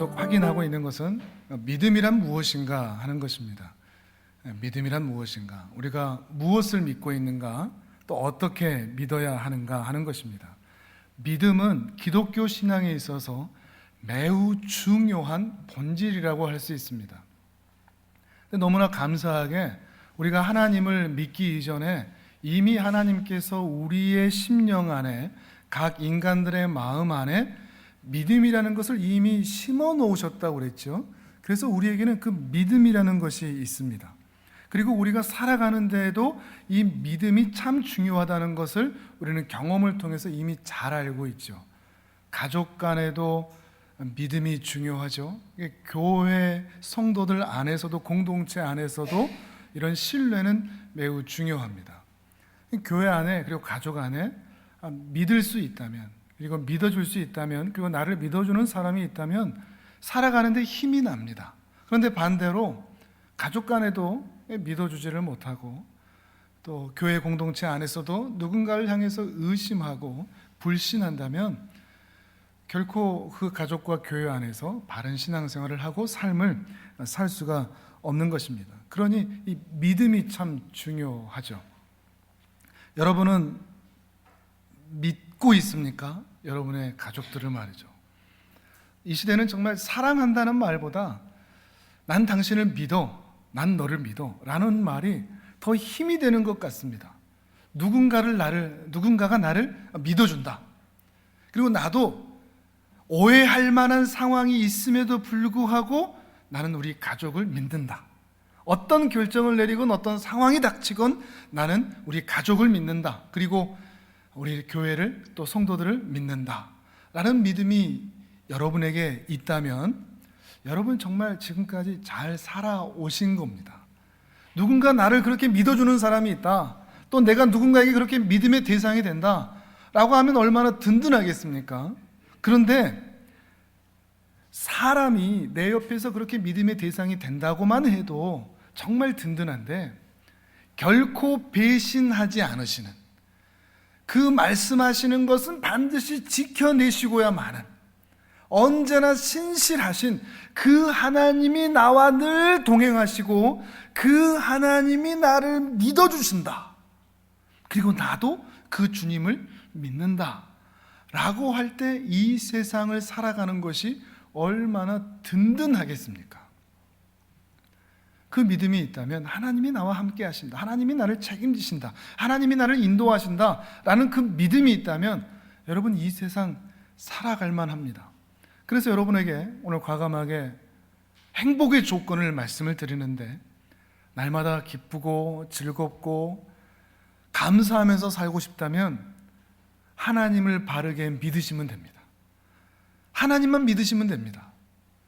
계속 확인하고 있는 것은 믿음이란 무엇인가 하는 것입니다. 믿음이란 무엇인가? 우리가 무엇을 믿고 있는가? 또 어떻게 믿어야 하는가 하는 것입니다. 믿음은 기독교 신앙에 있어서 매우 중요한 본질이라고 할 수 있습니다. 너무나 감사하게 우리가 하나님을 믿기 이전에 이미 하나님께서 우리의 심령 안에, 각 인간들의 마음 안에 믿음이라는 것을 이미 심어 놓으셨다고 그랬죠. 그래서 우리에게는 그 믿음이라는 것이 있습니다. 그리고 우리가 살아가는 데에도 이 믿음이 참 중요하다는 것을 우리는 경험을 통해서 이미 잘 알고 있죠. 가족 간에도 믿음이 중요하죠. 교회 성도들 안에서도, 공동체 안에서도 이런 신뢰는 매우 중요합니다. 교회 안에, 그리고 가족 안에 믿을 수 있다면, 그리고 믿어줄 수 있다면, 그리고 나를 믿어주는 사람이 있다면 살아가는데 힘이 납니다. 그런데 반대로 가족 간에도 믿어주지를 못하고, 또 교회 공동체 안에서도 누군가를 향해서 의심하고 불신한다면 결코 그 가족과 교회 안에서 바른 신앙생활을 하고 삶을 살 수가 없는 것입니다. 그러니 이 믿음이 참 중요하죠. 여러분은 믿고 있습니까? 여러분의 가족들을 말이죠. 이 시대는 정말 사랑한다는 말보다 난 당신을 믿어, 난 너를 믿어 라는 말이 더 힘이 되는 것 같습니다. 누군가가 나를 믿어준다. 그리고 나도 오해할 만한 상황이 있음에도 불구하고 나는 우리 가족을 믿는다. 어떤 결정을 내리건 어떤 상황이 닥치건 나는 우리 가족을 믿는다. 그리고 우리 교회를, 또 성도들을 믿는다 라는 믿음이 여러분에게 있다면 여러분 정말 지금까지 잘 살아오신 겁니다. 누군가 나를 그렇게 믿어주는 사람이 있다, 또 내가 누군가에게 그렇게 믿음의 대상이 된다 라고 하면 얼마나 든든하겠습니까? 그런데 사람이 내 옆에서 그렇게 믿음의 대상이 된다고만 해도 정말 든든한데, 결코 배신하지 않으시는, 그 말씀하시는 것은 반드시 지켜내시고야만은 언제나 신실하신 그 하나님이 나와 늘 동행하시고 그 하나님이 나를 믿어주신다, 그리고 나도 그 주님을 믿는다 라고 할 때 이 세상을 살아가는 것이 얼마나 든든하겠습니까? 그 믿음이 있다면 하나님이 나와 함께 하신다, 하나님이 나를 책임지신다, 하나님이 나를 인도하신다 라는 그 믿음이 있다면 여러분 이 세상 살아갈 만합니다. 그래서 여러분에게 오늘 과감하게 행복의 조건을 말씀을 드리는데, 날마다 기쁘고 즐겁고 감사하면서 살고 싶다면 하나님을 바르게 믿으시면 됩니다. 하나님만 믿으시면 됩니다.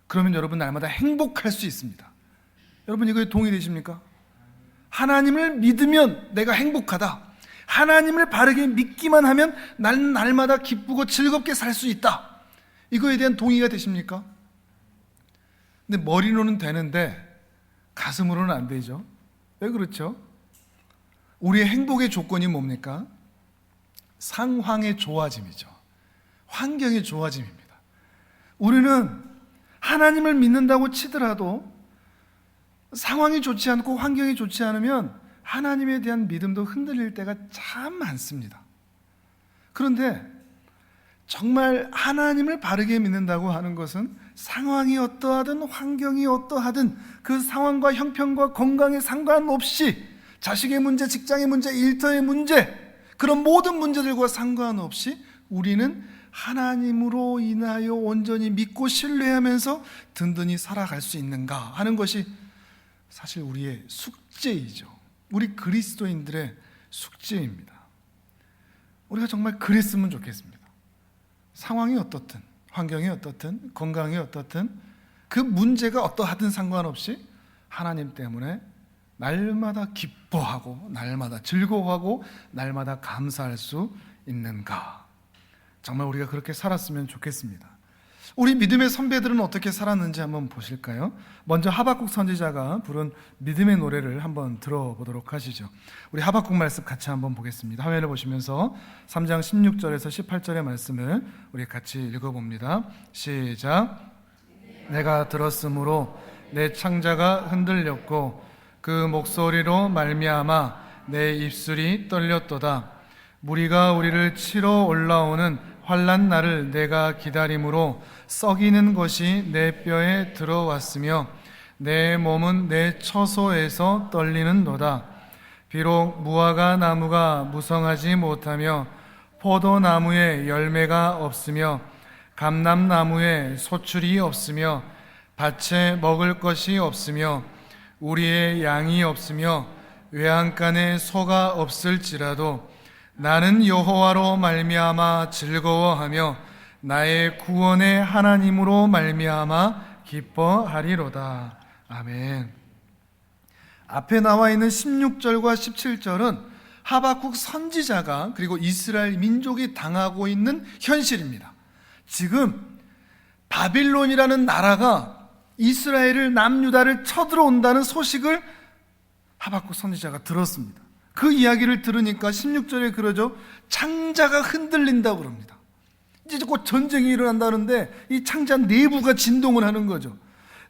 그러면 여러분 날마다 행복할 수 있습니다. 여러분 이거에 동의되십니까? 하나님을 믿으면 내가 행복하다, 하나님을 바르게 믿기만 하면 난 날마다 기쁘고 즐겁게 살 수 있다, 이거에 대한 동의가 되십니까? 근데 머리로는 되는데 가슴으로는 안 되죠. 왜 그렇죠? 우리의 행복의 조건이 뭡니까? 상황의 좋아짐이죠. 환경의 좋아짐입니다. 우리는 하나님을 믿는다고 치더라도 상황이 좋지 않고 환경이 좋지 않으면 하나님에 대한 믿음도 흔들릴 때가 참 많습니다. 그런데 정말 하나님을 바르게 믿는다고 하는 것은 상황이 어떠하든 환경이 어떠하든 그 상황과 형편과 건강에 상관없이, 자식의 문제, 직장의 문제, 일터의 문제, 그런 모든 문제들과 상관없이 우리는 하나님으로 인하여 온전히 믿고 신뢰하면서 든든히 살아갈 수 있는가 하는 것이 사실 우리의 숙제이죠. 우리 그리스도인들의 숙제입니다. 우리가 정말 그랬으면 좋겠습니다. 상황이 어떻든, 환경이 어떻든, 건강이 어떻든, 그 문제가 어떠하든 상관없이 하나님 때문에 날마다 기뻐하고 날마다 즐거워하고 날마다 감사할 수 있는가. 정말 우리가 그렇게 살았으면 좋겠습니다. 우리 믿음의 선배들은 어떻게 살았는지 한번 보실까요? 먼저 하박국 선지자가 부른 믿음의 노래를 한번 들어보도록 하시죠. 우리 하박국 말씀 같이 한번 보겠습니다. 화면을 보시면서 3장 16절에서 18절의 말씀을 우리 같이 읽어봅니다. 시작. 내가 들었으므로 내 창자가 흔들렸고 그 목소리로 말미암아 내 입술이 떨렸도다. 무리가 우리를 치러 올라오는 환난 날을 내가 기다림으로 썩이는 것이 내 뼈에 들어왔으며 내 몸은 내 처소에서 떨리는도다. 비록 무화과 나무가 무성하지 못하며 포도나무에 열매가 없으며 감람나무에 소출이 없으며 밭에 먹을 것이 없으며 우리의 양이 없으며 외양간에 소가 없을지라도 나는 여호와로 말미암아 즐거워하며 나의 구원의 하나님으로 말미암아 기뻐하리로다. 아멘. 앞에 나와 있는 16절과 17절은 하박국 선지자가 그리고 이스라엘 민족이 당하고 있는 현실입니다. 지금 바빌론이라는 나라가 이스라엘을 남유다를 쳐들어온다는 소식을 하박국 선지자가 들었습니다. 그 이야기를 들으니까 16절에 그러죠. 창자가 흔들린다고 그럽니다. 이제 곧 전쟁이 일어난다는데 이 창자 내부가 진동을 하는 거죠.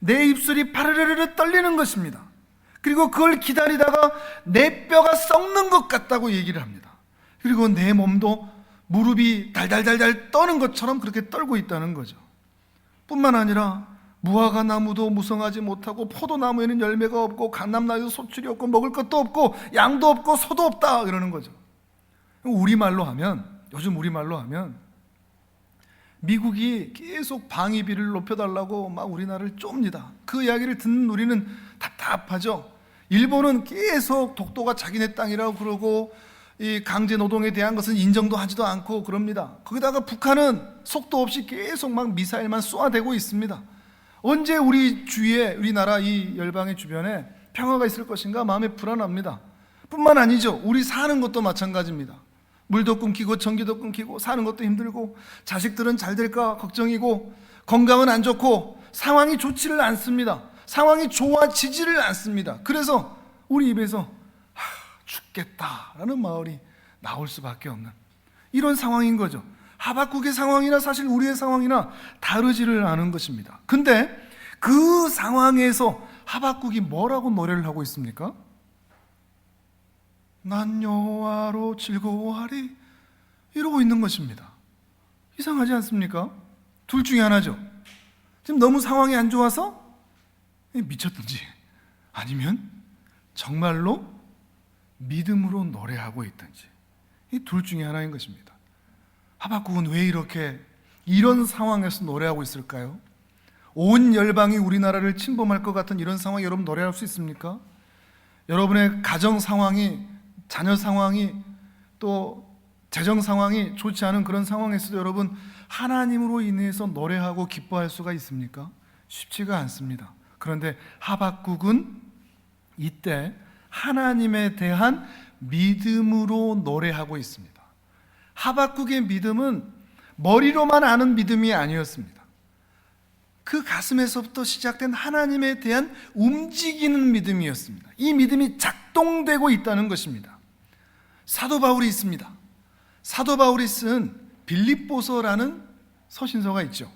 내 입술이 파르르르 떨리는 것입니다. 그리고 그걸 기다리다가 내 뼈가 썩는 것 같다고 얘기를 합니다. 그리고 내 몸도 무릎이 달달달달 떠는 것처럼 그렇게 떨고 있다는 거죠. 뿐만 아니라 무화과 나무도 무성하지 못하고 포도나무에는 열매가 없고 감람나무에도 소출이 없고 먹을 것도 없고 양도 없고 소도 없다 그러는 거죠. 우리말로 하면, 요즘 우리말로 하면 미국이 계속 방위비를 높여달라고 막 우리나라를 쫍니다. 그 이야기를 듣는 우리는 답답하죠. 일본은 계속 독도가 자기네 땅이라고 그러고 이 강제 노동에 대한 것은 인정도 하지도 않고 그럽니다. 거기다가 북한은 속도 없이 계속 막 미사일만 쏘아대고 있습니다. 언제 우리 주위에, 우리나라 이 열방의 주변에 평화가 있을 것인가 마음에 불안합니다. 뿐만 아니죠. 우리 사는 것도 마찬가지입니다. 물도 끊기고 전기도 끊기고 사는 것도 힘들고 자식들은 잘 될까 걱정이고 건강은 안 좋고 상황이 좋지를 않습니다. 상황이 좋아지지를 않습니다. 그래서 우리 입에서 죽겠다라는 말이 나올 수밖에 없는 이런 상황인 거죠. 하박국의 상황이나 사실 우리의 상황이나 다르지를 않은 것입니다. 근데 그 상황에서 하박국이 뭐라고 노래를 하고 있습니까? 난 여호와로 즐거워하리 이러고 있는 것입니다. 이상하지 않습니까? 둘 중에 하나죠. 지금 너무 상황이 안 좋아서 미쳤든지 아니면 정말로 믿음으로 노래하고 있든지 이 둘 중에 하나인 것입니다. 하박국은 왜 이렇게 이런 상황에서 노래하고 있을까요? 온 열방이 우리나라를 침범할 것 같은 이런 상황에 여러분 노래할 수 있습니까? 여러분의 가정 상황이, 자녀 상황이, 또 재정 상황이 좋지 않은 그런 상황에서도 여러분 하나님으로 인해서 노래하고 기뻐할 수가 있습니까? 쉽지가 않습니다. 그런데 하박국은 이때 하나님에 대한 믿음으로 노래하고 있습니다. 하박국의 믿음은 머리로만 아는 믿음이 아니었습니다. 그 가슴에서부터 시작된 하나님에 대한 움직이는 믿음이었습니다. 이 믿음이 작동되고 있다는 것입니다. 사도 바울이 있습니다. 사도 바울이 쓴 빌립보서라는 서신서가 있죠.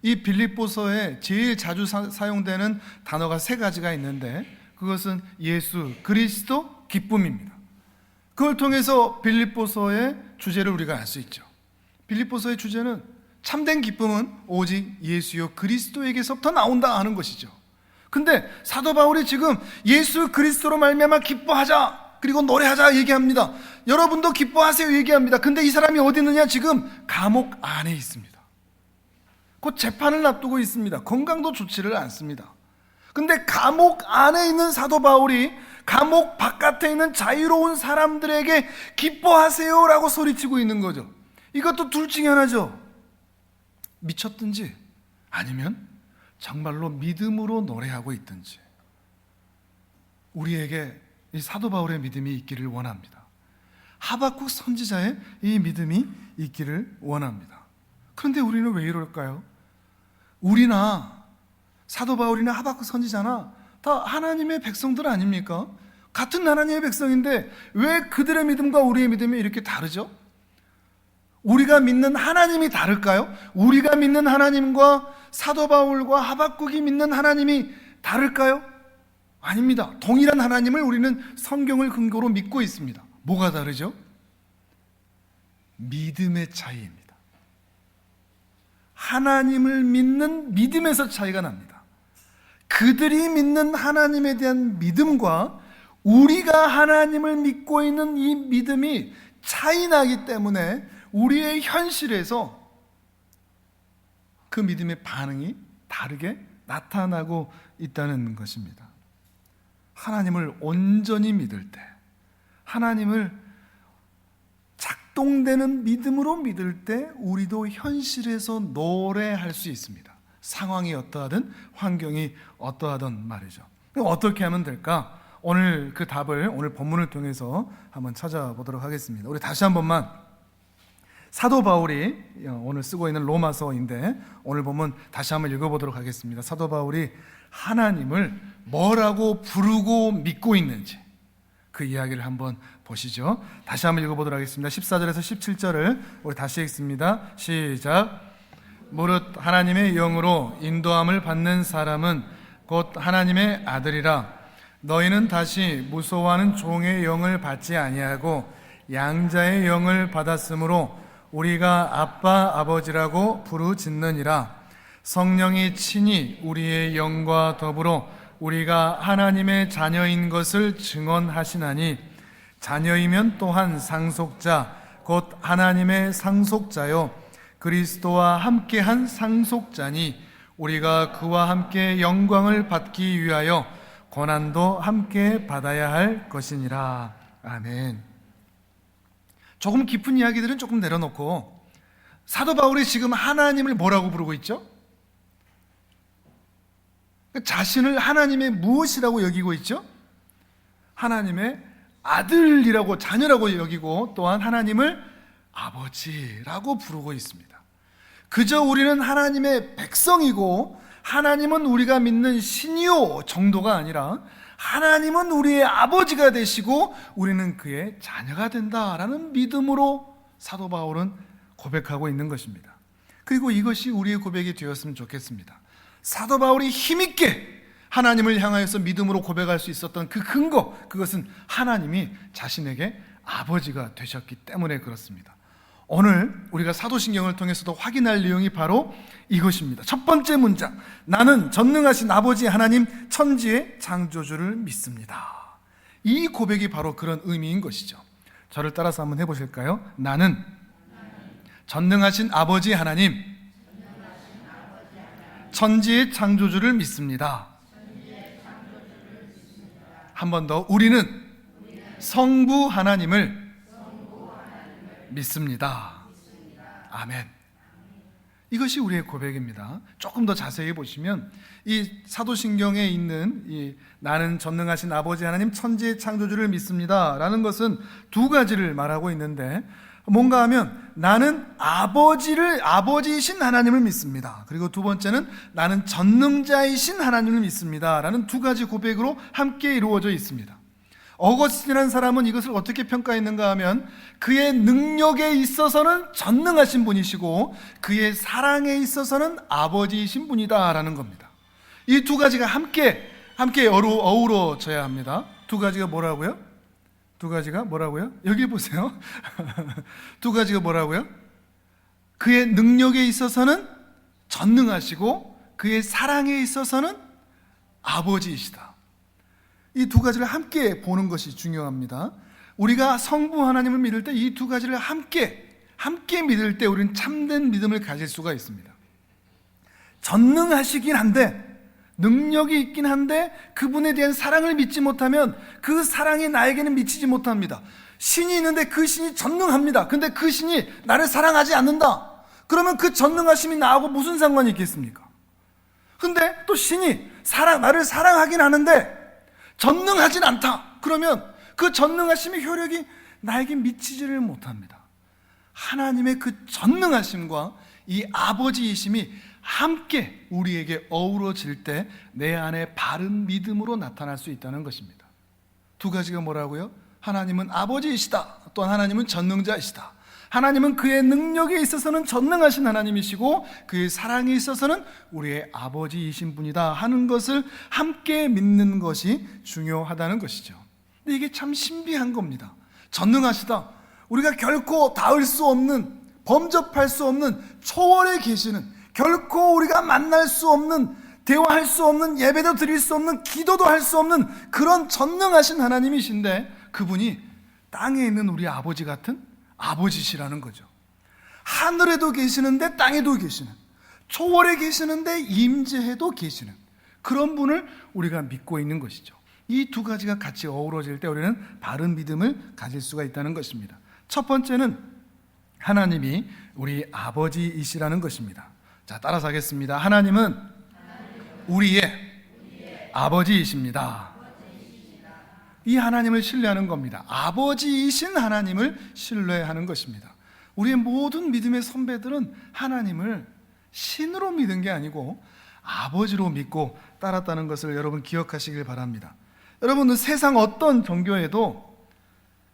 이 빌립보서에 제일 자주 사용되는 단어가 세 가지가 있는데 그것은 예수 그리스도 기쁨입니다. 그걸 통해서 빌립보서의 주제를 우리가 알 수 있죠. 빌립보서의 주제는 참된 기쁨은 오직 예수요 그리스도에게서부터 나온다 하는 것이죠. 근데 사도 바울이 지금 예수 그리스도로 말미암아 기뻐하자 그리고 노래하자 얘기합니다. 여러분도 기뻐하세요 얘기합니다. 근데 이 사람이 어디 있느냐? 지금 감옥 안에 있습니다. 곧 재판을 앞두고 있습니다. 건강도 좋지를 않습니다. 근데 감옥 안에 있는 사도 바울이 감옥 바깥에 있는 자유로운 사람들에게 기뻐하세요라고 소리치고 있는 거죠. 이것도 둘 중에 하나죠. 미쳤든지 아니면 정말로 믿음으로 노래하고 있든지 우리에게 이 사도 바울의 믿음이 있기를 원합니다. 하박국 선지자의 이 믿음이 있기를 원합니다. 그런데 우리는 왜 이럴까요? 우리나 사도 바울이나 하박국 선지자나 다 하나님의 백성들 아닙니까? 같은 하나님의 백성인데 왜 그들의 믿음과 우리의 믿음이 이렇게 다르죠? 우리가 믿는 하나님이 다를까요? 우리가 믿는 하나님과 사도 바울과 하박국이 믿는 하나님이 다를까요? 아닙니다. 동일한 하나님을 우리는 성경을 근거로 믿고 있습니다. 뭐가 다르죠? 믿음의 차이입니다. 하나님을 믿는 믿음에서 차이가 납니다. 그들이 믿는 하나님에 대한 믿음과 우리가 하나님을 믿고 있는 이 믿음이 차이 나기 때문에 우리의 현실에서 그 믿음의 반응이 다르게 나타나고 있다는 것입니다. 하나님을 온전히 믿을 때, 하나님을 작동되는 믿음으로 믿을 때 우리도 현실에서 노래할 수 있습니다. 상황이 어떠하든 환경이 어떠하든 말이죠. 어떻게 하면 될까? 오늘 그 답을 오늘 본문을 통해서 한번 찾아보도록 하겠습니다. 우리 다시 한 번만 사도 바울이 오늘 쓰고 있는 로마서인데 오늘 본문 다시 한번 읽어보도록 하겠습니다. 사도 바울이 하나님을 뭐라고 부르고 믿고 있는지 그 이야기를 한번 보시죠. 다시 한번 읽어보도록 하겠습니다. 14절에서 17절을 우리 다시 읽습니다. 시작. 무릇 하나님의 영으로 인도함을 받는 사람은 곧 하나님의 아들이라. 너희는 다시 무서워하는 종의 영을 받지 아니하고 양자의 영을 받았으므로 우리가 아빠 아버지라고 부르짖느니라. 성령이 친히 우리의 영과 더불어 우리가 하나님의 자녀인 것을 증언하시나니 자녀이면 또한 상속자 곧 하나님의 상속자요 그리스도와 함께한 상속자니 우리가 그와 함께 영광을 받기 위하여 고난도 함께 받아야 할 것이니라. 아멘. 조금 깊은 이야기들은 조금 내려놓고 사도 바울이 지금 하나님을 뭐라고 부르고 있죠? 자신을 하나님의 무엇이라고 여기고 있죠? 하나님의 아들이라고, 자녀라고 여기고 또한 하나님을 아버지라고 부르고 있습니다. 그저 우리는 하나님의 백성이고 하나님은 우리가 믿는 신이요 정도가 아니라 하나님은 우리의 아버지가 되시고 우리는 그의 자녀가 된다라는 믿음으로 사도 바울은 고백하고 있는 것입니다. 그리고 이것이 우리의 고백이 되었으면 좋겠습니다. 사도 바울이 힘있게 하나님을 향하여서 믿음으로 고백할 수 있었던 그 근거, 그것은 하나님이 자신에게 아버지가 되셨기 때문에 그렇습니다. 오늘 우리가 사도신경을 통해서도 확인할 내용이 바로 이것입니다. 첫 번째 문장, 나는 전능하신 아버지 하나님 천지의 창조주를 믿습니다. 이 고백이 바로 그런 의미인 것이죠. 저를 따라서 한번 해보실까요? 나는 전능하신 아버지 하나님 천지의 창조주를 믿습니다. 한 번 더, 우리는 성부 하나님을 믿습니다. 아멘. 이것이 우리의 고백입니다. 조금 더 자세히 보시면 이 사도신경에 있는 이 나는 전능하신 아버지 하나님 천지의 창조주를 믿습니다 라는 것은 두 가지를 말하고 있는데, 뭔가 하면 나는 아버지이신 하나님을 믿습니다. 그리고 두 번째는 나는 전능자이신 하나님을 믿습니다 라는 두 가지 고백으로 함께 이루어져 있습니다. 어거스틴이라는 사람은 이것을 어떻게 평가했는가 하면 그의 능력에 있어서는 전능하신 분이시고 그의 사랑에 있어서는 아버지이신 분이다 라는 겁니다. 이 두 가지가 함께 어우러져야 합니다. 두 가지가 뭐라고요? 두 가지가 뭐라고요? 여기 보세요. 두 가지가 뭐라고요? 그의 능력에 있어서는 전능하시고 그의 사랑에 있어서는 아버지이시다. 이 두 가지를 함께 보는 것이 중요합니다. 우리가 성부 하나님을 믿을 때 이 두 가지를 함께 믿을 때 우리는 참된 믿음을 가질 수가 있습니다. 전능하시긴 한데, 능력이 있긴 한데 그분에 대한 사랑을 믿지 못하면 그 사랑이 나에게는 미치지 못합니다. 신이 있는데 그 신이 전능합니다. 근데 그 신이 나를 사랑하지 않는다. 그러면 그 전능하심이 나하고 무슨 상관이 있겠습니까? 근데 또 신이 나를 사랑하긴 하는데 전능하진 않다. 그러면 그 전능하심의 효력이 나에게 미치지를 못합니다. 하나님의 그 전능하심과 이 아버지이심이 함께 우리에게 어우러질 때 내 안에 바른 믿음으로 나타날 수 있다는 것입니다. 두 가지가 뭐라고요? 하나님은 아버지이시다. 또한 하나님은 전능자이시다. 하나님은 그의 능력에 있어서는 전능하신 하나님이시고 그의 사랑에 있어서는 우리의 아버지이신 분이다 하는 것을 함께 믿는 것이 중요하다는 것이죠. 근데 이게 참 신비한 겁니다. 전능하시다, 우리가 결코 닿을 수 없는, 범접할 수 없는 초월에 계시는, 결코 우리가 만날 수 없는, 대화할 수 없는, 예배도 드릴 수 없는, 기도도 할 수 없는 그런 전능하신 하나님이신데 그분이 땅에 있는 우리 아버지 같은 아버지시라는 거죠. 하늘에도 계시는데 땅에도 계시는, 초월에 계시는데 임재해도 계시는 그런 분을 우리가 믿고 있는 것이죠. 이 두 가지가 같이 어우러질 때 우리는 바른 믿음을 가질 수가 있다는 것입니다. 첫 번째는 하나님이 우리 아버지이시라는 것입니다. 자, 따라서 하겠습니다. 하나님은 우리의 아버지이십니다. 이 하나님을 신뢰하는 겁니다. 아버지이신 하나님을 신뢰하는 것입니다. 우리의 모든 믿음의 선배들은 하나님을 신으로 믿은 게 아니고 아버지로 믿고 따랐다는 것을 여러분 기억하시길 바랍니다. 여러분, 세상 어떤 종교에도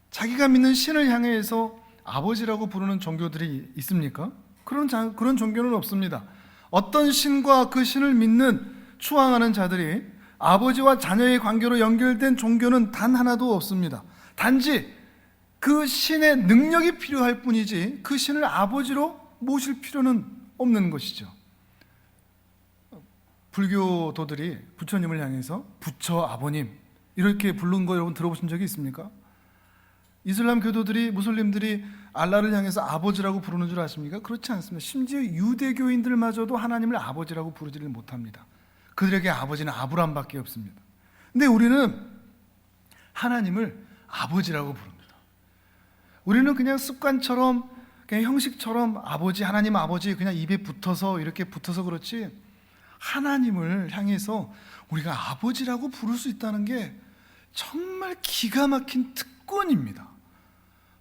자기가 믿는 신을 향해서 아버지라고 부르는 종교들이 있습니까? 그런 종교는 없습니다. 어떤 신과 그 신을 믿는, 추앙하는 자들이 아버지와 자녀의 관계로 연결된 종교는 단 하나도 없습니다. 단지 그 신의 능력이 필요할 뿐이지 그 신을 아버지로 모실 필요는 없는 것이죠. 불교도들이 부처님을 향해서 부처 아버님 이렇게 부른 거 여러분 들어보신 적이 있습니까? 이슬람 교도들이, 무슬림들이 알라를 향해서 아버지라고 부르는 줄 아십니까? 그렇지 않습니다. 심지어 유대교인들마저도 하나님을 아버지라고 부르지를 못합니다. 그들에게 아버지는 아브람밖에 없습니다. 근데 우리는 하나님을 아버지라고 부릅니다. 우리는 그냥 습관처럼, 그냥 형식처럼 아버지, 하나님 아버지 그냥 입에 붙어서 이렇게 붙어서 그렇지, 하나님을 향해서 우리가 아버지라고 부를 수 있다는 게 정말 기가 막힌 특권입니다.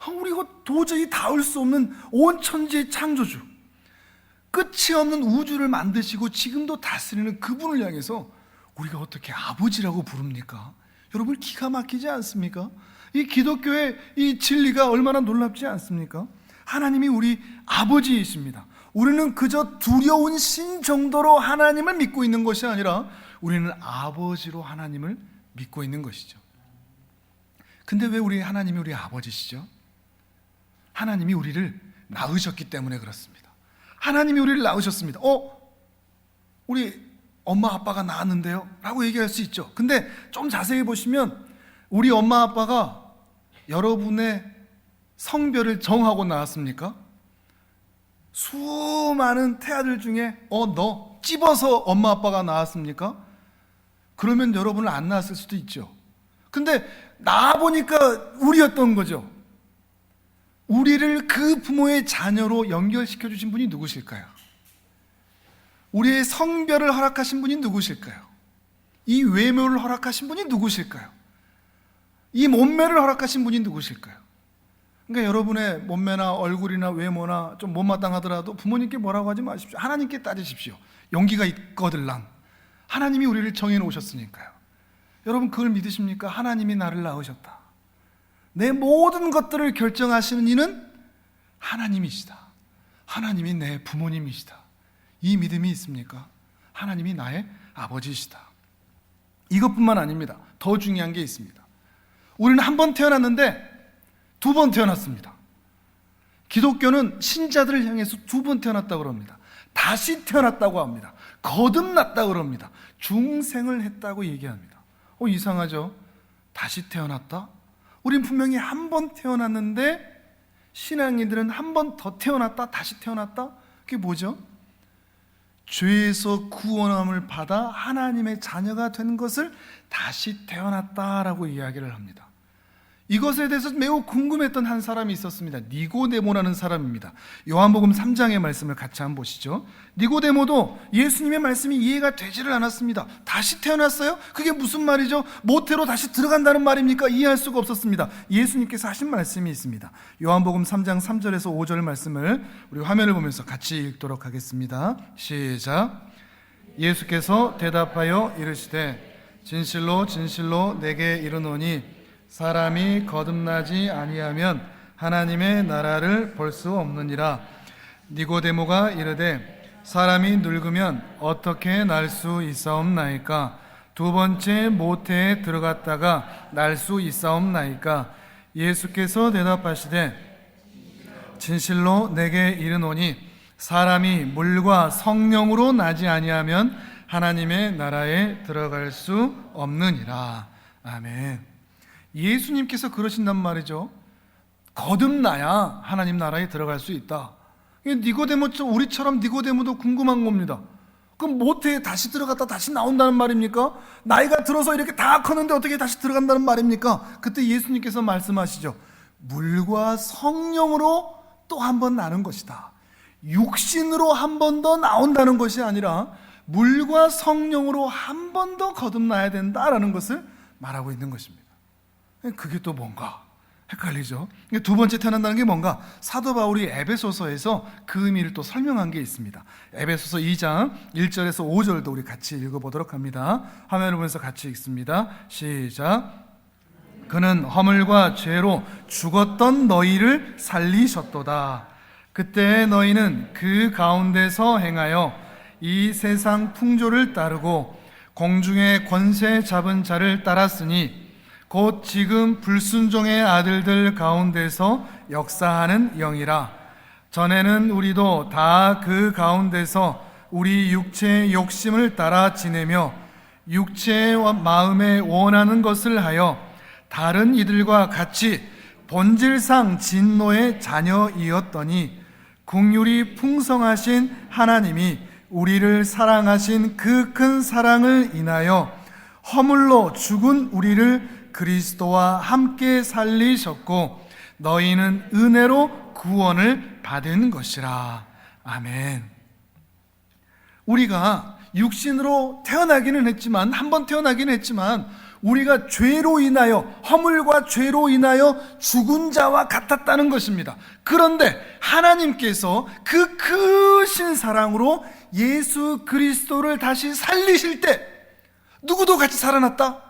우리가 도저히 닿을 수 없는 온 천지의 창조주, 끝이 없는 우주를 만드시고 지금도 다스리는 그분을 향해서 우리가 어떻게 아버지라고 부릅니까? 여러분, 기가 막히지 않습니까? 이 기독교의 이 진리가 얼마나 놀랍지 않습니까? 하나님이 우리 아버지이십니다. 우리는 그저 두려운 신 정도로 하나님을 믿고 있는 것이 아니라 우리는 아버지로 하나님을 믿고 있는 것이죠. 근데 왜 하나님이 우리 아버지시죠? 하나님이 우리를 낳으셨기 때문에 그렇습니다. 하나님이 우리를 낳으셨습니다. 우리 엄마 아빠가 낳았는데요? 라고 얘기할 수 있죠. 근데 좀 자세히 보시면 우리 엄마 아빠가 여러분의 성별을 정하고 낳았습니까? 수많은 태아들 중에 너 찝어서 엄마 아빠가 낳았습니까? 그러면 여러분을 안 낳았을 수도 있죠. 근데 낳아보니까 우리였던 거죠. 우리를 그 부모의 자녀로 연결시켜 주신 분이 누구실까요? 우리의 성별을 허락하신 분이 누구실까요? 이 외모를 허락하신 분이 누구실까요? 이 몸매를 허락하신 분이 누구실까요? 그러니까 여러분의 몸매나 얼굴이나 외모나 좀 못마땅하더라도 부모님께 뭐라고 하지 마십시오. 하나님께 따지십시오. 용기가 있거들랑 하나님이 우리를 정해놓으셨으니까요. 여러분, 그걸 믿으십니까? 하나님이 나를 낳으셨다. 내 모든 것들을 결정하시는 이는 하나님이시다. 하나님이 내 부모님이시다. 이 믿음이 있습니까? 하나님이 나의 아버지이시다. 이것뿐만 아닙니다. 더 중요한 게 있습니다. 우리는 한 번 태어났는데 두 번 태어났습니다. 기독교는 신자들을 향해서 두 번 태어났다고 합니다. 다시 태어났다고 합니다. 거듭났다고 합니다. 중생을 했다고 얘기합니다. 이상하죠? 다시 태어났다? 우린 분명히 한 번 태어났는데 신앙인들은 한 번 더 태어났다, 다시 태어났다? 그게 뭐죠? 죄에서 구원함을 받아 하나님의 자녀가 된 것을 다시 태어났다라고 이야기를 합니다. 이것에 대해서 매우 궁금했던 한 사람이 있었습니다. 니고데모라는 사람입니다. 요한복음 3장의 말씀을 같이 한번 보시죠. 니고데모도 예수님의 말씀이 이해가 되지를 않았습니다. 다시 태어났어요? 그게 무슨 말이죠? 모태로 다시 들어간다는 말입니까? 이해할 수가 없었습니다. 예수님께서 하신 말씀이 있습니다. 요한복음 3장 3절에서 5절 말씀을 우리 화면을 보면서 같이 읽도록 하겠습니다. 시작. 예수께서 대답하여 이르시되 진실로 진실로 내게 이르노니 사람이 거듭나지 아니하면 하나님의 나라를 볼 수 없느니라. 니고데모가 이르되 사람이 늙으면 어떻게 날 수 있사옵나이까? 두 번째 모태에 들어갔다가 날 수 있사옵나이까? 예수께서 대답하시되 진실로 내게 이르노니 사람이 물과 성령으로 나지 아니하면 하나님의 나라에 들어갈 수 없느니라. 아멘. 예수님께서 그러신단 말이죠. 거듭나야 하나님 나라에 들어갈 수 있다. 니고데모, 우리처럼 니고데모도 궁금한 겁니다. 그럼 모태에 다시 들어갔다 다시 나온다는 말입니까? 나이가 들어서 이렇게 다 컸는데 어떻게 다시 들어간다는 말입니까? 그때 예수님께서 말씀하시죠. 물과 성령으로 또 한 번 나는 것이다. 육신으로 한 번 더 나온다는 것이 아니라 물과 성령으로 한 번 더 거듭나야 된다라는 것을 말하고 있는 것입니다. 그게 또 뭔가 헷갈리죠? 두 번째 태어난다는 게 뭔가? 사도 바울이 에베소서에서 그 의미를 또 설명한 게 있습니다. 에베소서 2장 1절에서 5절도 우리 같이 읽어보도록 합니다. 화면을 보면서 같이 읽습니다. 시작. 그는 허물과 죄로 죽었던 너희를 살리셨도다. 그때 너희는 그 가운데서 행하여 이 세상 풍조를 따르고 공중의 권세 잡은 자를 따랐으니 곧 지금 불순종의 아들들 가운데서 역사하는 영이라. 전에는 우리도 다 그 가운데서 우리 육체의 욕심을 따라 지내며 육체의 마음에 원하는 것을 하여 다른 이들과 같이 본질상 진노의 자녀이었더니 긍휼이 풍성하신 하나님이 우리를 사랑하신 그 큰 사랑을 인하여 허물로 죽은 우리를 그리스도와 함께 살리셨고 너희는 은혜로 구원을 받은 것이라. 아멘. 우리가 육신으로 태어나기는 했지만, 한 번 태어나기는 했지만 우리가 죄로 인하여, 허물과 죄로 인하여 죽은 자와 같았다는 것입니다. 그런데 하나님께서 그 크신 사랑으로 예수 그리스도를 다시 살리실 때 누구도 같이 살아났다?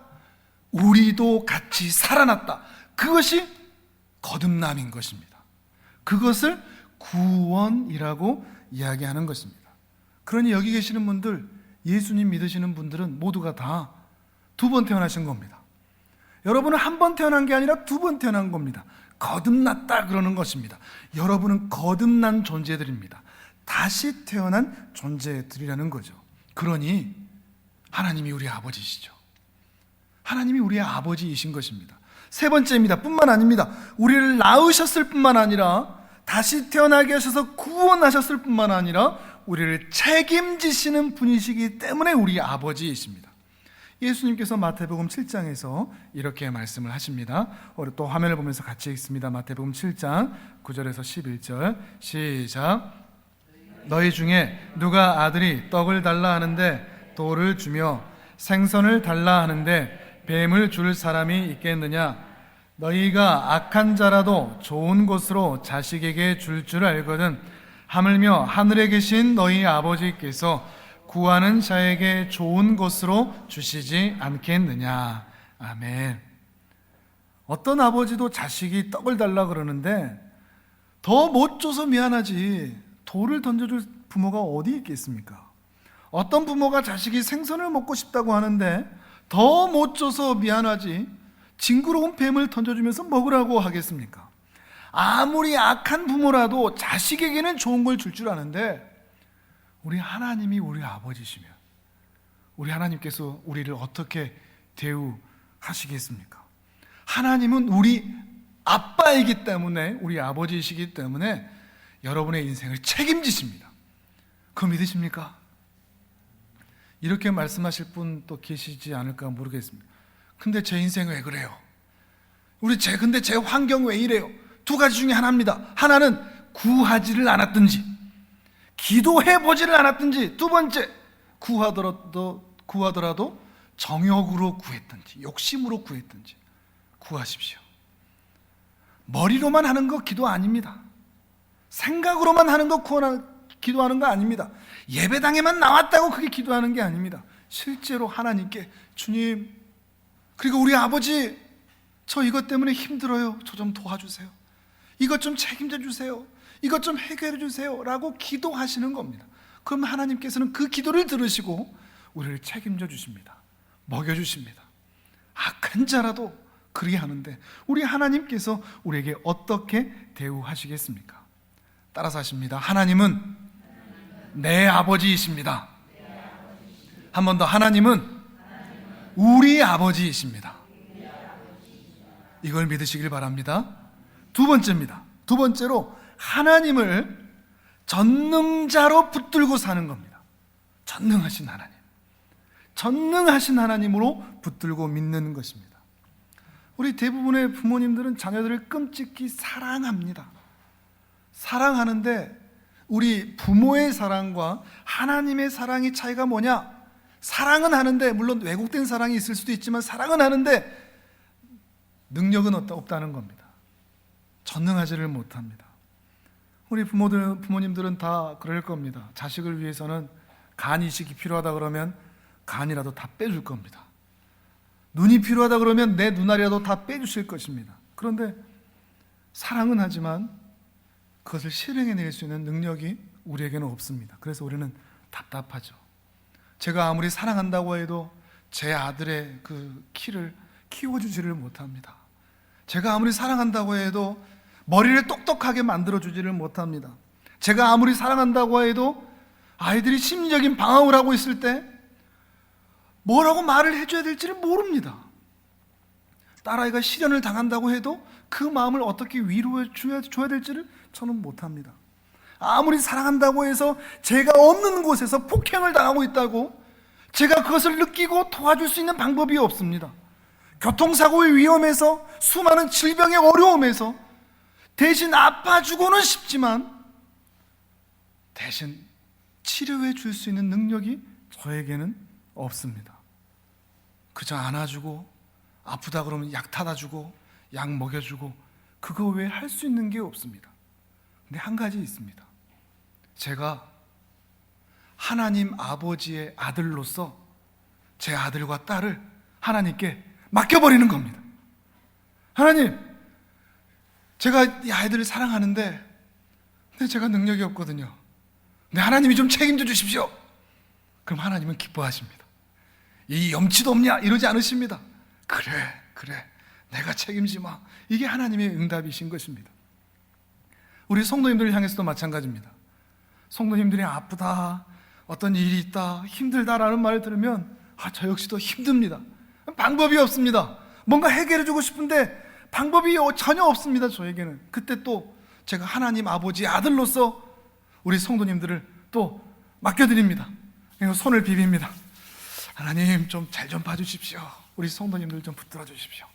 우리도 같이 살아났다. 그것이 거듭남인 것입니다. 그것을 구원이라고 이야기하는 것입니다. 그러니 여기 계시는 분들, 예수님 믿으시는 분들은 모두가 다 두 번 태어나신 겁니다. 여러분은 한 번 태어난 게 아니라 두 번 태어난 겁니다. 거듭났다 그러는 것입니다. 여러분은 거듭난 존재들입니다. 다시 태어난 존재들이라는 거죠. 그러니 하나님이 우리 아버지시죠. 하나님이 우리의 아버지이신 것입니다. 세 번째입니다. 뿐만 아닙니다. 우리를 낳으셨을 뿐만 아니라 다시 태어나게 하셔서 구원하셨을 뿐만 아니라 우리를 책임지시는 분이시기 때문에 우리 아버지이십니다. 예수님께서 마태복음 7장에서 이렇게 말씀을 하십니다. 우리 또 화면을 보면서 같이 읽습니다. 마태복음 7장 9절에서 11절 시작. 너희 중에 누가 아들이 떡을 달라 하는데 돌을 주며 생선을 달라 하는데 뱀을 줄 사람이 있겠느냐? 너희가 악한 자라도 좋은 것으로 자식에게 줄 줄 알거든 하물며 하늘에 계신 너희 아버지께서 구하는 자에게 좋은 것으로 주시지 않겠느냐? 아멘. 어떤 아버지도 자식이 떡을 달라 그러는데 더 못 줘서 미안하지 돌을 던져줄 부모가 어디 있겠습니까? 어떤 부모가 자식이 생선을 먹고 싶다고 하는데 더 못 줘서 미안하지 징그러운 뱀을 던져주면서 먹으라고 하겠습니까? 아무리 악한 부모라도 자식에게는 좋은 걸 줄 줄 아는데 우리 하나님이 우리 아버지시면 우리 하나님께서 우리를 어떻게 대우하시겠습니까? 하나님은 우리 아빠이기 때문에, 우리 아버지이시기 때문에 여러분의 인생을 책임지십니다. 그거 믿으십니까? 이렇게 말씀하실 분 또 계시지 않을까 모르겠습니다. 근데 제 인생 왜 그래요? 근데 제 환경 왜 이래요? 두 가지 중에 하나입니다. 하나는 구하지를 않았든지 기도해보지를 않았든지, 두 번째 구하더라도 정욕으로 구했든지 욕심으로 구했든지 구하십시오. 머리로만 하는 거 기도 아닙니다. 생각으로만 하는 거 기도하는 거 아닙니다. 예배당에만 나왔다고 그게 기도하는 게 아닙니다. 실제로 하나님께 주님, 그리고 우리 아버지 저 이것 때문에 힘들어요. 저 좀 도와주세요. 이것 좀 책임져 주세요, 이것 좀 해결해 주세요 라고 기도하시는 겁니다. 그럼 하나님께서는 그 기도를 들으시고 우리를 책임져 주십니다. 먹여주십니다. 악한 자라도 그리 하는데 우리 하나님께서 우리에게 어떻게 대우하시겠습니까? 따라서 하십니다. 하나님은 내 아버지이십니다. 한 번 더, 하나님은 우리 아버지이십니다. 이걸 믿으시길 바랍니다. 두 번째입니다. 두 번째로 하나님을 전능자로 붙들고 사는 겁니다. 전능하신 하나님, 전능하신 하나님으로 붙들고 믿는 것입니다. 우리 대부분의 부모님들은 자녀들을 끔찍히 사랑합니다. 사랑하는데 우리 부모의 사랑과 하나님의 사랑의 차이가 뭐냐? 사랑은 하는데, 물론 왜곡된 사랑이 있을 수도 있지만 사랑은 하는데 능력은 없다는 겁니다. 전능하지를 못합니다. 우리 부모님들은 다 그럴 겁니다. 자식을 위해서는 간 이식이 필요하다 그러면 간이라도 다 빼줄 겁니다. 눈이 필요하다 그러면 내 눈알이라도 다 빼주실 것입니다. 그런데 사랑은 하지만 그것을 실행해낼 수 있는 능력이 우리에게는 없습니다. 그래서 우리는 답답하죠. 제가 아무리 사랑한다고 해도 제 아들의 그 키를 키워주지를 못합니다. 제가 아무리 사랑한다고 해도 머리를 똑똑하게 만들어주지를 못합니다. 제가 아무리 사랑한다고 해도 아이들이 심리적인 방황을 하고 있을 때 뭐라고 말을 해줘야 될지를 모릅니다. 딸아이가 실연을 당한다고 해도 그 마음을 어떻게 위로해 줘야 될지를 저는 못합니다. 아무리 사랑한다고 해서 제가 없는 곳에서 폭행을 당하고 있다고 제가 그것을 느끼고 도와줄 수 있는 방법이 없습니다. 교통사고의 위험에서, 수많은 질병의 어려움에서 대신 아파주고는 싶지만 대신 치료해 줄 수 있는 능력이 저에게는 없습니다. 그저 안아주고, 아프다 그러면 약 타다 주고, 약 먹여주고, 그거 외에 할 수 있는 게 없습니다. 근데 한 가지 있습니다. 제가 하나님 아버지의 아들로서 제 아들과 딸을 하나님께 맡겨버리는 겁니다. 하나님, 제가 이 아이들을 사랑하는데 근데 제가 능력이 없거든요. 근데 하나님이 좀 책임져 주십시오. 그럼 하나님은 기뻐하십니다. 이 염치도 없냐? 이러지 않으십니다. 그래 내가 책임지마. 이게 하나님의 응답이신 것입니다. 우리 성도님들을 향해서도 마찬가지입니다. 성도님들이 아프다, 어떤 일이 있다, 힘들다라는 말을 들으면 저 역시도 힘듭니다. 방법이 없습니다. 뭔가 해결해 주고 싶은데 방법이 전혀 없습니다. 저에게는. 그때 또 제가 하나님 아버지의 아들로서 우리 성도님들을 또 맡겨드립니다. 손을 비빕니다. 하나님 좀 잘 좀 봐주십시오. 우리 성도님들 좀 붙들어 주십시오.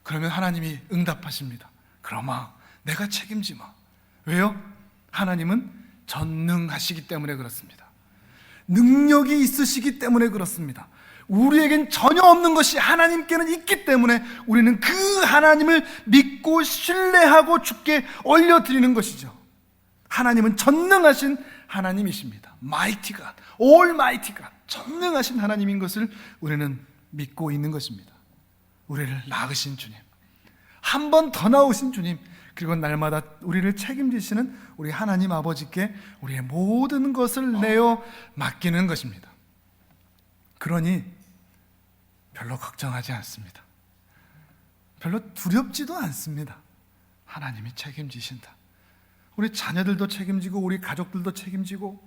그러면 하나님이 응답하십니다. 그러마 내가 책임지마. 왜요? 하나님은 전능하시기 때문에 그렇습니다. 능력이 있으시기 때문에 그렇습니다. 우리에겐 전혀 없는 것이 하나님께는 있기 때문에 우리는 그 하나님을 믿고 신뢰하고 주께 올려드리는 것이죠. 하나님은 전능하신 하나님이십니다. Mighty God, Almighty God, 전능하신 하나님인 것을 우리는 믿고 있는 것입니다. 우리를 낳으신 주님, 한 번 더 낳으신 주님, 그리고 날마다 우리를 책임지시는 우리 하나님 아버지께 우리의 모든 것을 내어 맡기는 것입니다. 그러니 별로 걱정하지 않습니다. 별로 두렵지도 않습니다. 하나님이 책임지신다. 우리 자녀들도 책임지고 우리 가족들도 책임지고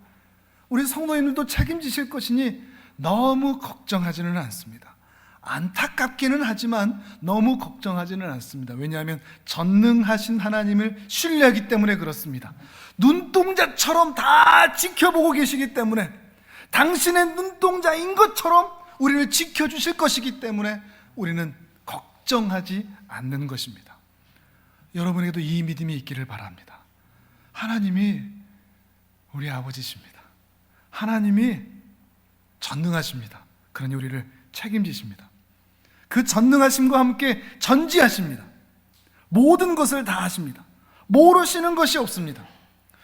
우리 성도님들도 책임지실 것이니 너무 걱정하지는 않습니다. 안타깝기는 하지만 너무 걱정하지는 않습니다. 왜냐하면 전능하신 하나님을 신뢰하기 때문에 그렇습니다. 눈동자처럼 다 지켜보고 계시기 때문에, 당신의 눈동자인 것처럼 우리를 지켜주실 것이기 때문에 우리는 걱정하지 않는 것입니다. 여러분에게도 이 믿음이 있기를 바랍니다. 하나님이 우리 아버지십니다. 하나님이 전능하십니다. 그러니 우리를 책임지십니다. 그 전능하심과 함께 전지하십니다. 모든 것을 다 하십니다. 모르시는 것이 없습니다.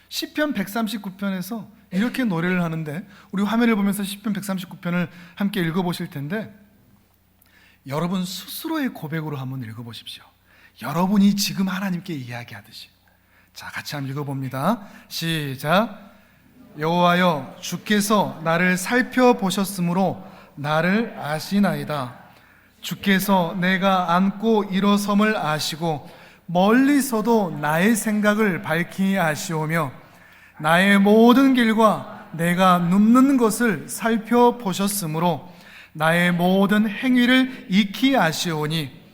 시편 139편에서 이렇게 노래를 하는데, 우리 화면을 보면서 시편 139편을 함께 읽어보실 텐데, 여러분 스스로의 고백으로 한번 읽어보십시오. 여러분이 지금 하나님께 이야기하듯이 자, 같이 한번 읽어봅니다. 시작. 여호와여, 주께서 나를 살펴보셨으므로 나를 아시나이다. 주께서 내가 앉고 일어섬을 아시고 멀리서도 나의 생각을 밝히 아시오며 나의 모든 길과 내가 눕는 것을 살펴보셨으므로 나의 모든 행위를 익히 아시오니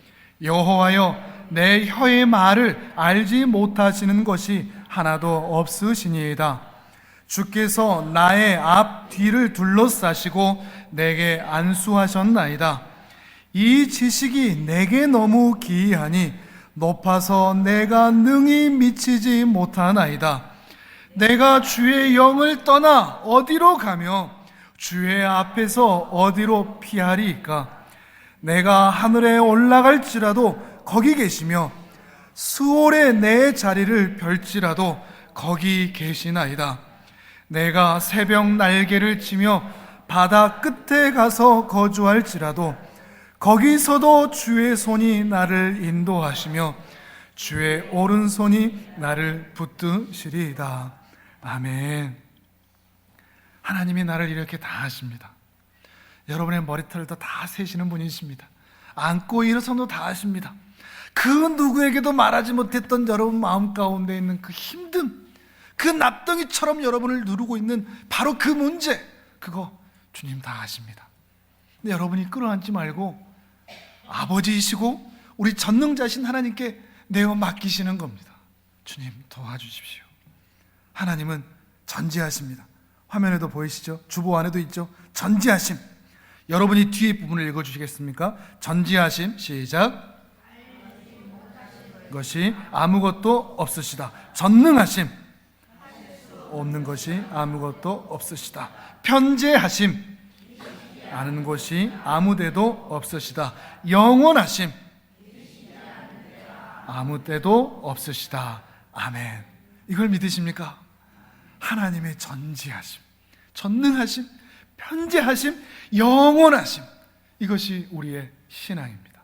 여호와여, 내 혀의 말을 알지 못하시는 것이 하나도 없으시니이다. 주께서 나의 앞 뒤를 둘러싸시고 내게 안수하셨나이다. 이 지식이 내게 너무 기이하니 높아서 내가 능히 미치지 못하나이다. 내가 주의 영을 떠나 어디로 가며 주의 앞에서 어디로 피하리이까? 내가 하늘에 올라갈지라도 거기 계시며 수월에 내 자리를 펼지라도 거기 계시나이다. 내가 새벽 날개를 치며 바다 끝에 가서 거주할지라도 거기서도 주의 손이 나를 인도하시며 주의 오른손이 나를 붙드시리이다. 아멘. 하나님이 나를 이렇게 다 하십니다. 여러분의 머리털도 다 세시는 분이십니다. 앉고 일어서도 다 하십니다. 그 누구에게도 말하지 못했던 여러분 마음 가운데 있는 그 힘든, 그 납덩이처럼 여러분을 누르고 있는 바로 그 문제, 그거 주님 다 아십니다. 근데 여러분이 끌어안지 말고 아버지이시고 우리 전능자신 하나님께 내어 맡기시는 겁니다. 주님 도와주십시오. 하나님은 전지하십니다. 화면에도 보이시죠? 주보 안에도 있죠? 전지하심. 여러분이 뒤에 부분을 읽어주시겠습니까? 전지하심. 시작. 것이 아무것도 없으시다. 전능하심. 없는 것이 아무것도 없으시다. 편재하심. 아는 것이 아무데도 없으시다. 영원하심. 아무데도 없으시다. 아멘. 이걸 믿으십니까? 하나님의 전지하심, 전능하심, 편재하심, 영원하심, 이것이 우리의 신앙입니다.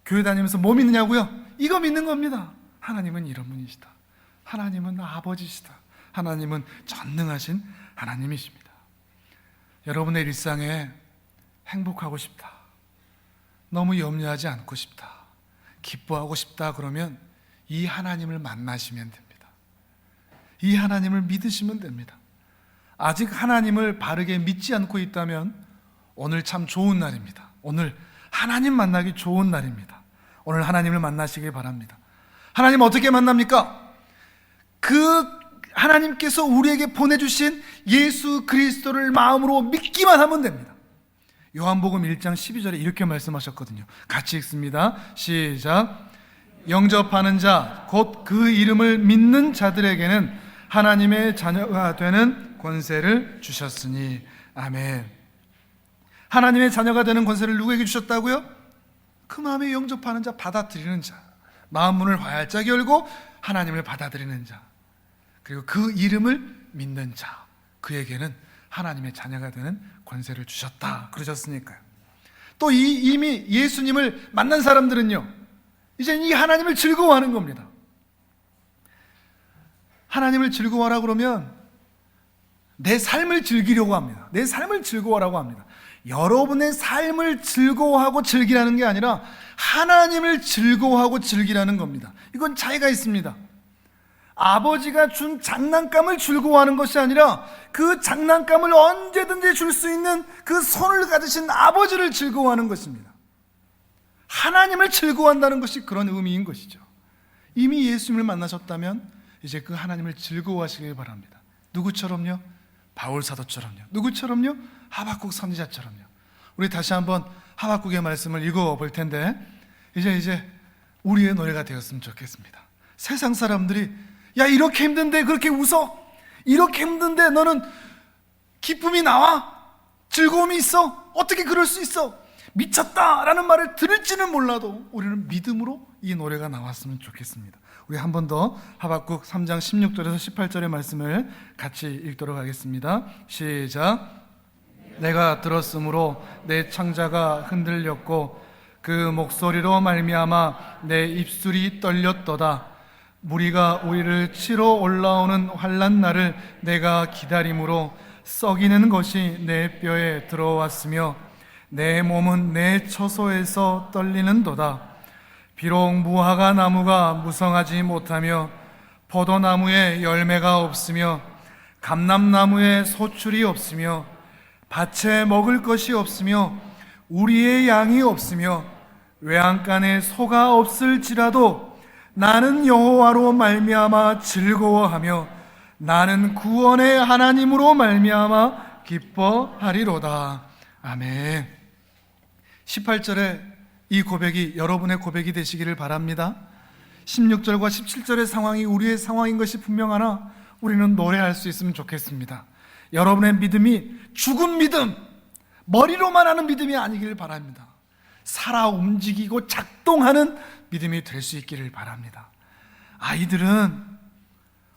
교회 다니면서 뭐 믿느냐고요? 이거 믿는 겁니다. 하나님은 이런 분이시다. 하나님은 아버지시다. 하나님은 전능하신 하나님이십니다. 여러분의 일상에 행복하고 싶다, 너무 염려하지 않고 싶다, 기뻐하고 싶다, 그러면 이 하나님을 만나시면 됩니다. 이 하나님을 믿으시면 됩니다. 아직 하나님을 바르게 믿지 않고 있다면 오늘 참 좋은 날입니다. 오늘 하나님 만나기 좋은 날입니다. 오늘 하나님을 만나시길 바랍니다. 하나님 어떻게 만납니까? 그 하나님께서 우리에게 보내주신 예수 그리스도를 마음으로 믿기만 하면 됩니다. 요한복음 1장 12절에 이렇게 말씀하셨거든요. 같이 읽습니다. 시작. 영접하는 자, 곧 그 이름을 믿는 자들에게는 하나님의 자녀가 되는 권세를 주셨으니. 아멘. 하나님의 자녀가 되는 권세를 누구에게 주셨다고요? 그 마음에 영접하는 자, 받아들이는 자, 마음 문을 활짝 열고 하나님을 받아들이는 자, 그리고 그 이름을 믿는 자, 그에게는 하나님의 자녀가 되는 권세를 주셨다 그러셨으니까요. 또 이미 예수님을 만난 사람들은요, 이제 이 하나님을 즐거워하는 겁니다. 하나님을 즐거워하라 그러면 내 삶을 즐기려고 합니다. 내 삶을 즐거워하라고 합니다. 여러분의 삶을 즐거워하고 즐기라는 게 아니라 하나님을 즐거워하고 즐기라는 겁니다. 이건 차이가 있습니다. 아버지가 준 장난감을 즐거워하는 것이 아니라 그 장난감을 언제든지 줄 수 있는 그 손을 가지신 아버지를 즐거워하는 것입니다. 하나님을 즐거워한다는 것이 그런 의미인 것이죠. 이미 예수님을 만나셨다면 이제 그 하나님을 즐거워하시길 바랍니다. 누구처럼요? 바울 사도처럼요. 누구처럼요? 하박국 선지자처럼요. 우리 다시 한번 하박국의 말씀을 읽어볼 텐데, 이제 우리의 노래가 되었으면 좋겠습니다. 세상 사람들이 야, 이렇게 힘든데 그렇게 웃어? 이렇게 힘든데 너는 기쁨이 나와? 즐거움이 있어? 어떻게 그럴 수 있어? 미쳤다라는 말을 들을지는 몰라도 우리는 믿음으로 이 노래가 나왔으면 좋겠습니다. 우리 한 번 더 하박국 3장 16절에서 18절의 말씀을 같이 읽도록 하겠습니다. 시작. 내가 들었으므로 내 창자가 흔들렸고 그 목소리로 말미암아 내 입술이 떨렸도다. 무리가 우리를 치러 올라오는 환난 날을 내가 기다림으로 썩이는 것이 내 뼈에 들어왔으며 내 몸은 내 처소에서 떨리는도다. 비록 무화과 나무가 무성하지 못하며 포도나무에 열매가 없으며 감람나무에 소출이 없으며 밭에 먹을 것이 없으며 우리의 양이 없으며 외양간에 소가 없을지라도 나는 여호와로 말미암아 즐거워하며 나는 구원의 하나님으로 말미암아 기뻐하리로다. 아멘. 18절에 이 고백이 여러분의 고백이 되시기를 바랍니다. 16절과 17절의 상황이 우리의 상황인 것이 분명하나 우리는 노래할 수 있으면 좋겠습니다. 여러분의 믿음이 죽은 믿음, 머리로만 하는 믿음이 아니길 바랍니다. 살아 움직이고 작동하는 믿음이 될 수 있기를 바랍니다. 아이들은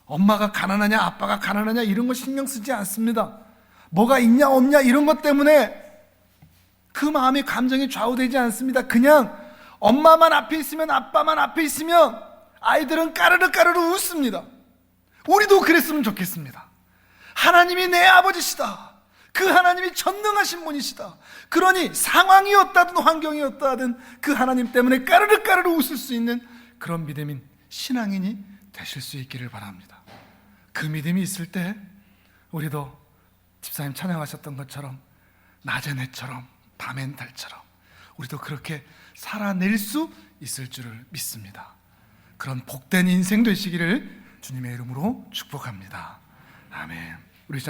엄마가 가난하냐 아빠가 가난하냐 이런 거 신경 쓰지 않습니다. 뭐가 있냐 없냐 이런 것 때문에 그 마음의 감정이 좌우되지 않습니다. 그냥 엄마만 앞에 있으면 아빠만 앞에 있으면 아이들은 까르르 까르르 웃습니다. 우리도 그랬으면 좋겠습니다. 하나님이 내 아버지시다. 그 하나님이 전능하신 분이시다. 그러니 상황이 어떠든 환경이 어떠하든 그 하나님 때문에 까르르 까르르 웃을 수 있는 그런 믿음인 신앙인이 되실 수 있기를 바랍니다. 그 믿음이 있을 때 우리도 집사님 찬양하셨던 것처럼 낮의 해처럼 밤엔 달처럼 우리도 그렇게 살아낼 수 있을 줄을 믿습니다. 그런 복된 인생 되시기를 주님의 이름으로 축복합니다. 아멘.